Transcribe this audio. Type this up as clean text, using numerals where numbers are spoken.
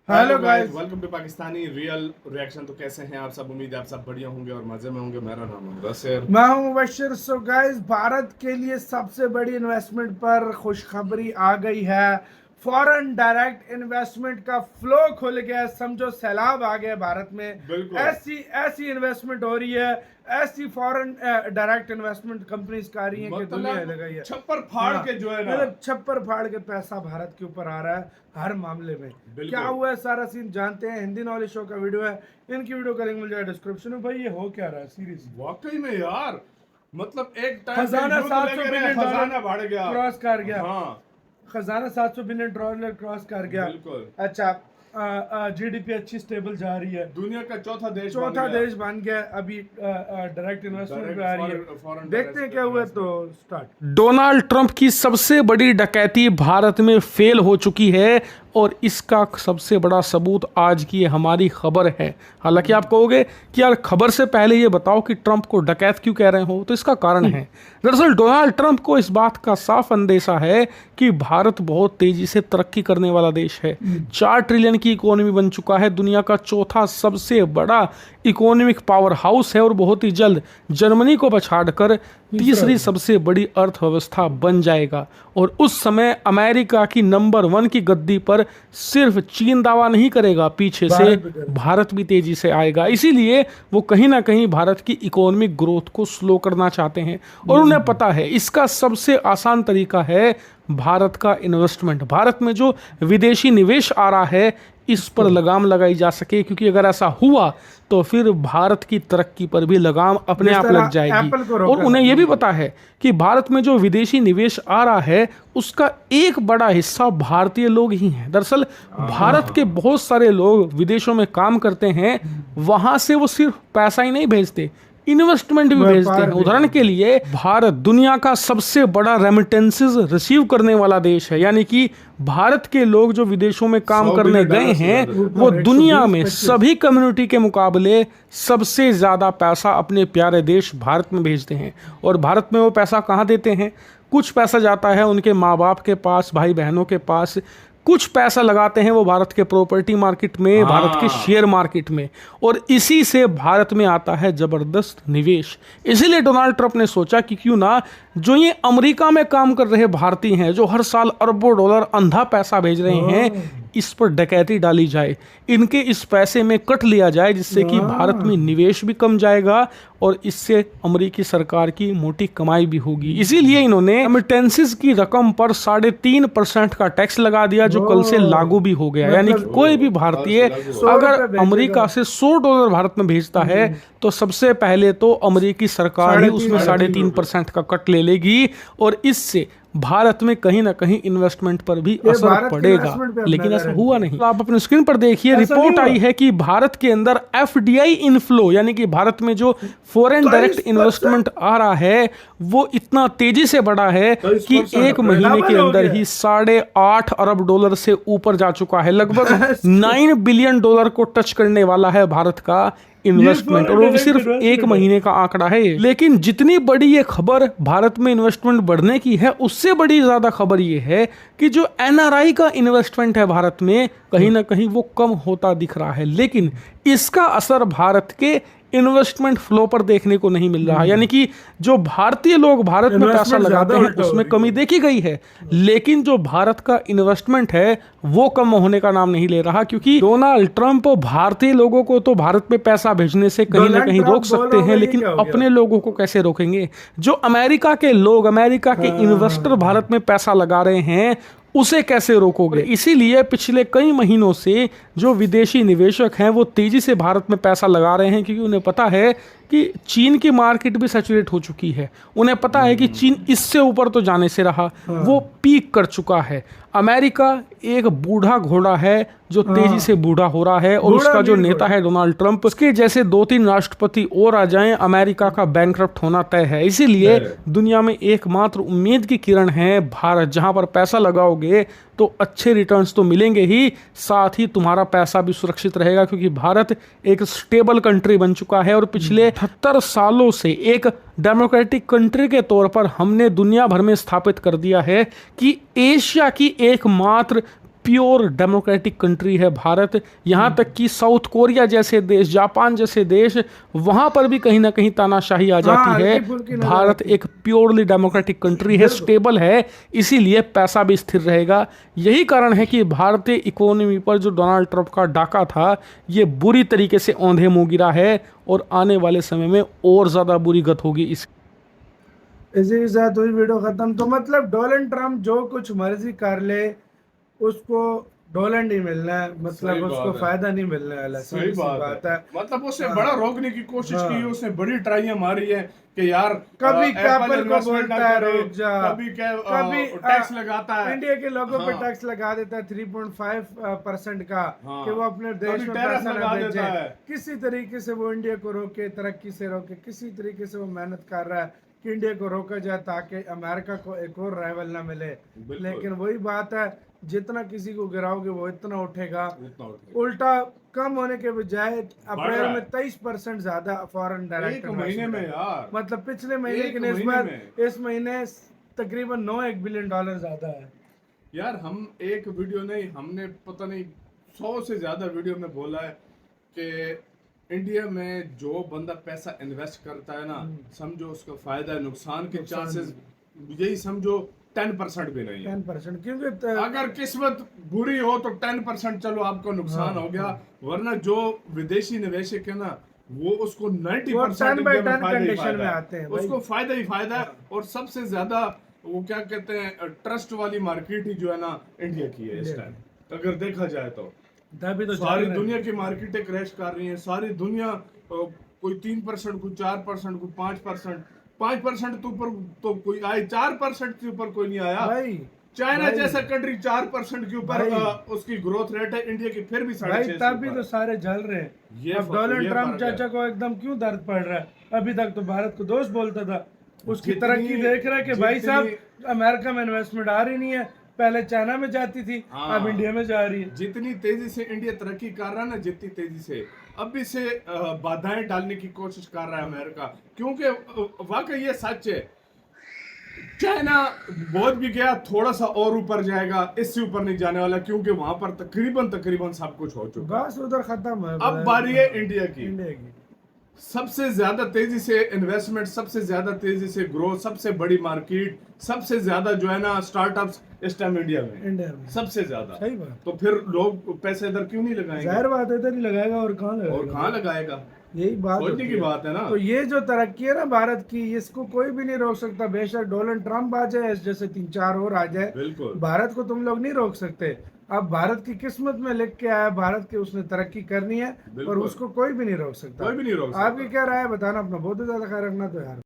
Hello guys, welcome to Pakistani real reaction. तो कैसे हैं आप सब? उम्मीद है आप सब बढ़िया होंगे और मजे में होंगे। मेरा नाम है मुदस्सिर। मैं हूं मुबशिर। सो गाइस, भारत के लिए सबसे बड़ी इन्वेस्टमेंट पर खुशखबरी आ गई है। फॉरेन डायरेक्ट इन्वेस्टमेंट का फ्लो खुल गया, समझो सैलाब आ गया भारत में। बिल्कुल। ऐसी ऐसी इन्वेस्टमेंट हो रही है, ऐसी फॉरेन डायरेक्ट इन्वेस्टमेंट कंपनीज का आ रही हैं कि दुनिया हिल गई है। छप्पर फाड़ के जो है ना, मतलब छप्पर फाड़ के पैसा भारत के ऊपर आ रहा है हर मामले में। क्या हुआ है सारा सीन जानते हैं। हिंदी नॉलेज शो का वीडियो है, इनकी वीडियो का लिंक मिल जाएगा डिस्क्रिप्शन में। भाई ये हो क्या रहा है सीरीज? वाकई में यार, मतलब एक टाइम खजाना 700 बिलियन खजाना बढ़ गया, क्रॉस कर गया। हाँ खजाना 700 बिलियन डॉलर क्रॉस कर गया। बिल्कुल। अच्छा, जीडीपी अच्छी स्टेबल जा रही है, दुनिया का चौथा देश बन गया। अभी डायरेक्ट इन्वेस्टमेंट पे आ रही है। देखते हैं क्या हुआ। तो स्टार्ट। डोनाल्ड ट्रंप की सबसे बड़ी डकैती भारत में फेल हो चुकी है और इसका सबसे बड़ा सबूत आज की हमारी खबर है। हालांकि आप कहोगे कि यार खबर से पहले ये बताओ कि ट्रंप को डकैत क्यों कह रहे हो, तो इसका कारण है दरअसल डोनाल्ड ट्रंप को इस बात का साफ अंदेशा है कि भारत बहुत तेजी से तरक्की करने वाला देश है। 4 ट्रिलियन की इकोनॉमी बन चुका है, दुनिया का चौथा सबसे बड़ा इकोनॉमिक पावर हाउस है और बहुत ही जल्द जर्मनी को पछाड़कर तीसरी सबसे बड़ी अर्थव्यवस्था बन जाएगा। और उस समय अमेरिका की नंबर 1 की गद्दी पर सिर्फ चीन दावा नहीं करेगा, पीछे से भारत भी तेजी से आएगा। इसीलिए वो कहीं ना कहीं भारत की इकोनॉमिक ग्रोथ को स्लो करना चाहते हैं और उन्हें पता है इसका सबसे आसान तरीका है भारत का इन्वेस्टमेंट। भारत में जो विदेशी निवेश आ रहा है इस पर लगाम लगाई जा सके, क्योंकि अगर ऐसा हुआ तो फिर भारत की तरक्की पर भी लगाम अपने आप लग जाएगी। और उन्हें यह भी पता है कि भारत में जो विदेशी निवेश आ रहा है उसका एक बड़ा हिस्सा भारतीय लोग ही हैं। दरअसल भारत के बहुत सारे लोग विदेशों में काम करते हैं, वहां से वो सिर्फ पैसा ही नहीं भेजते, इन्वेस्टमेंट भी भेजते हैं। उदाहरण के लिए भारत दुनिया का सबसे बड़ा रेमिटेंसेस रिसीव करने वाला देश है, यानी कि भारत के लोग जो विदेशों में काम करने गए हैं वो दुनिया में सभी कम्युनिटी के मुकाबले सबसे ज्यादा पैसा अपने प्यारे देश भारत में भेजते हैं। और भारत में वो पैसा कहाँ देते हैं? कुछ पैसा जाता है उनके माँ बाप के पास, भाई बहनों के पास, कुछ पैसा लगाते हैं वो भारत के प्रॉपर्टी मार्केट में, भारत के शेयर मार्केट में, और इसी से भारत में आता है जबरदस्त निवेश। इसीलिए डोनाल्ड ट्रंप ने सोचा कि क्यों ना जो ये अमेरिका में काम कर रहे भारतीय हैं जो हर साल अरबों डॉलर अंधा पैसा भेज रहे हैं, इस पर डकैती डाली जाए, इनके इस पैसे में कट लिया जाए, जिससे कि भारत में निवेश भी कम जाएगा और इससे अमेरिकी सरकार की मोटी कमाई भी होगी। इसीलिए इन्होंने रेमिटेंसेस की रकम पर 3.5% का टैक्स लगा दिया, जो कल से लागू भी हो गया। यानी कि कोई भी भारतीय अगर अमेरिका से $100 भारत में भेजता है तो सबसे पहले तो अमेरिकी सरकार ही उसमें 3.5% का कट ले लेगी और इससे भारत में कहीं ना कहीं इन्वेस्टमेंट पर भी असर पड़ेगा। लेकिन ऐसा हुआ नहीं। तो आप अपने स्क्रीन पर देखिए, रिपोर्ट आई है कि भारत के अंदर एफडीआई इनफ्लो, यानी कि भारत में जो फॉरेन डायरेक्ट इन्वेस्टमेंट आ रहा है वो इतना तेजी से बढ़ा है कि एक महीने के अंदर ही $8.5 अरब से ऊपर जा चुका है। लगभग $9 बिलियन को टच करने वाला है भारत का इन्वेस्टमेंट, और वो सिर्फ एक महीने का आंकड़ा है ये। लेकिन जितनी बड़ी ये खबर भारत में इन्वेस्टमेंट बढ़ने की है, उससे बड़ी ज्यादा खबर ये है कि जो एनआरआई का इन्वेस्टमेंट है भारत में, कहीं ना कहीं वो कम होता दिख रहा है। लेकिन इसका असर भारत के इन्वेस्टमेंट फ्लो पर देखने को नहीं मिल रहा। यानी कि जो भारतीय लोग भारत में पैसा लगाते हैं उसमें कमी देखी गई है, लेकिन जो भारत का इन्वेस्टमेंट है वो कम होने का नाम नहीं ले रहा, क्योंकि डोनाल्ड ट्रंप भारतीय लोगों को तो भारत में पैसा भेजने से कहीं ना कहीं रोक सकते हैं, लेकिन अपने लोगों को कैसे रोकेंगे? जो अमेरिका के लोग, अमेरिका के इन्वेस्टर भारत में पैसा लगा रहे हैं उसे कैसे रोकोगे? इसीलिए पिछले कई महीनों से जो विदेशी निवेशक हैं वो तेजी से भारत में पैसा लगा रहे हैं, क्योंकि उन्हें पता है कि चीन की मार्केट भी सैचुरेट हो चुकी है। उन्हें पता है कि चीन इससे ऊपर तो जाने से रहा, वो पीक कर चुका है। अमेरिका एक बूढ़ा घोड़ा है जो तेजी से बूढ़ा हो रहा है, और उसका जो नेता है डोनाल्ड ट्रंप, उसके जैसे 2-3 राष्ट्रपति और आ जाएं, अमेरिका का बैंकरप्ट होना तय है। इसीलिए दुनिया में एकमात्र उम्मीद की किरण है भारत। जहां पर पैसा लगाओगे तो अच्छे रिटर्न्स तो मिलेंगे ही, साथ ही तुम्हारा पैसा भी सुरक्षित रहेगा, क्योंकि भारत एक स्टेबल कंट्री बन चुका है और पिछले 78 सालों से एक डेमोक्रेटिक कंट्री के तौर पर हमने दुनिया भर में स्थापित कर दिया है कि एशिया की एकमात्र प्योर डेमोक्रेटिक कंट्री है भारत। यहाँ तक कि साउथ कोरिया जैसे देश, जापान जैसे देश, वहाँ पर भी कहीं ना कहीं तानाशाही आ जाती है। हल्की-फुल्की नजर भारत एक प्योरली डेमोक्रेटिक कंट्री है, स्टेबल है, इसीलिए पैसा भी स्थिर रहेगा। यही कारण है कि भारतीय इकोनॉमी पर जो डोनाल्ड ट्रंप का डाका था, ये बुरी तरीके से औंधे मुँह गिरा है और आने वाले समय में और ज़्यादा बुरी गत होगी इस। इसी के साथ हुई वीडियो खत्म। तो मतलब डोनाल्ड ट्रंप जो कुछ मर्जी कर ले, उसको डॉलर नहीं मिलना है, सही मतलब उसको बात है। फायदा नहीं मिलने वाला। सही बात है। मतलब उसने हाँ। बड़ा रोकने की कोशिश हाँ। की, उसने बड़ी ट्राइयां मारी है कि यार कभी Apple कैपल को investment ना बोलता है करे, रुक जा, कभी कभी टैक्स लगाता है, इंडिया के लोगों पे हाँ। टैक्स लगा देता है 3.5% का, हाँ। कि वो अपने देश कभी में टैरिफ पैसा लगा ना देता भेजे। है। किसी तरीके से वो इंडिया को रोके, तरक्की से रोके, किसी तरीके से वो मेहनत कर रहा है कि इंडिया को रोका जाए ताकि अमेरिका को एक और राइवल ना मिले। बिल्कुल। लेकिन वही बात है, जितना किसी को गिराओगे वो इतना उठेगा। उतना उठेगा। उल्टा कम होने के बजाय अप्रैल रहा है। में 23% ज्यादा फॉरेन डायरेक्ट एक महीने में यार, मतलब पिछले महीने एक की महीने निस्बत में। इस महीने तकरीबन 9 बिलियन डॉलर ज्यादा है। यार हम एक वीडियो नहीं, हमने पता नहीं 100 से ज्यादा वीडियो में बोला है कि इंडिया में जो बंदा पैसा इन्वेस्ट करता है ना, समझो उसका फायदा नुकसान के चांसेस यही समझो 10% भी नहीं है। 10% क्योंकि अगर किस्मत बुरी हो तो 10% चलो आपको नुकसान हो गया, वरना जो विदेशी निवेशक है ना, वो उसको 90% 10/10 फायदा ही कंडीशन में फायदा है। आते हैं भाई। उसको फायदा ही फायदा है। और सबसे ज्यादा वो क्या कहते हैं, ट्रस्ट वाली मार्केट ही जो है ना, इंडिया की है इस टाइम अगर देखा जाए तो। तभी तो सारी चल रहे दुनिया की मार्केटें क्रैश कर रही हैं। सारी दुनिया कोई 3%, कोई 4%, कोई 5%, 5% तो ऊपर तो कोई आए, 4% के ऊपर कोई नहीं हैं। आया। भाई चाइना भाई, जैसा कंट्री 4% के ऊपर भाई, उसकी ग्रोथ रेट है, इंडिया की फिर भी भाई 6.5 तभी तो सारे जल रहे हैं। ये अब डोनाल्ड ये ट्रम्प फर्क है। चाचा को एकदम क्यों दर्द पड़ रहा है? अभी तक तो भारत को दोस्त बोलता था, उसकी जितनी- तरक्की देख रहा है कि भाई साहब जितनी- अमेरिका में इन्वेस्टमेंट आ रही नहीं है, पहले चाइना में जाती थी, हाँ। अब इंडिया में जा रही है। जितनी तेजी से इंडिया तरक्की कर रहा है ना, जितनी तेजी से अब भी से बाधाएं डालने की कोशिश कर रहा है अमेरिका, क्योंकि वाकई ये सच है। चाइना बहुत भी गया, थोड़ा सा और ऊपर जाएगा, इससे ऊपर नहीं जाने वाला, क्योंकि वहां पर तकरीबन सब कुछ हो चुका है। बस उधर खत्म है। अब बारी है इंडिया की। इंडिया की सबसे ज्यादा तेजी से इन्वेस्टमेंट, सबसे ज्यादा तेजी से ग्रोथ, सबसे बड़ी मार्केट, सबसे ज्यादा जो है ना स्टार्टअप्स इस टाइम इंडिया में, इंडिया में सबसे ज्यादा। सही बात। तो फिर लोग पैसे इधर क्यों नहीं लगाएंगे? जाहिर बात है, इधर ही लगाएगा और कहाँ लगाएगा? और कहाँ लगाएगा? यही बात सोचने होती की है। बात है ना। तो ये जो तरक्की है ना भारत की, इसको कोई भी नहीं रोक सकता। बेशक डोनाल्ड ट्रम्प आ जाए, जैसे 3-4 और आ जाए, बिल्कुल। भारत को तुम लोग नहीं रोक सकते। अब भारत की किस्मत में लिख के आया, भारत की उसने तरक्की करनी है और बिल्कुल। उसको कोई भी नहीं रोक सकता। कोई भी नहीं रोक सकता। आपकी क्या राय है बताना, अपना बहुत ज्यादा ख्याल रखना तो यार।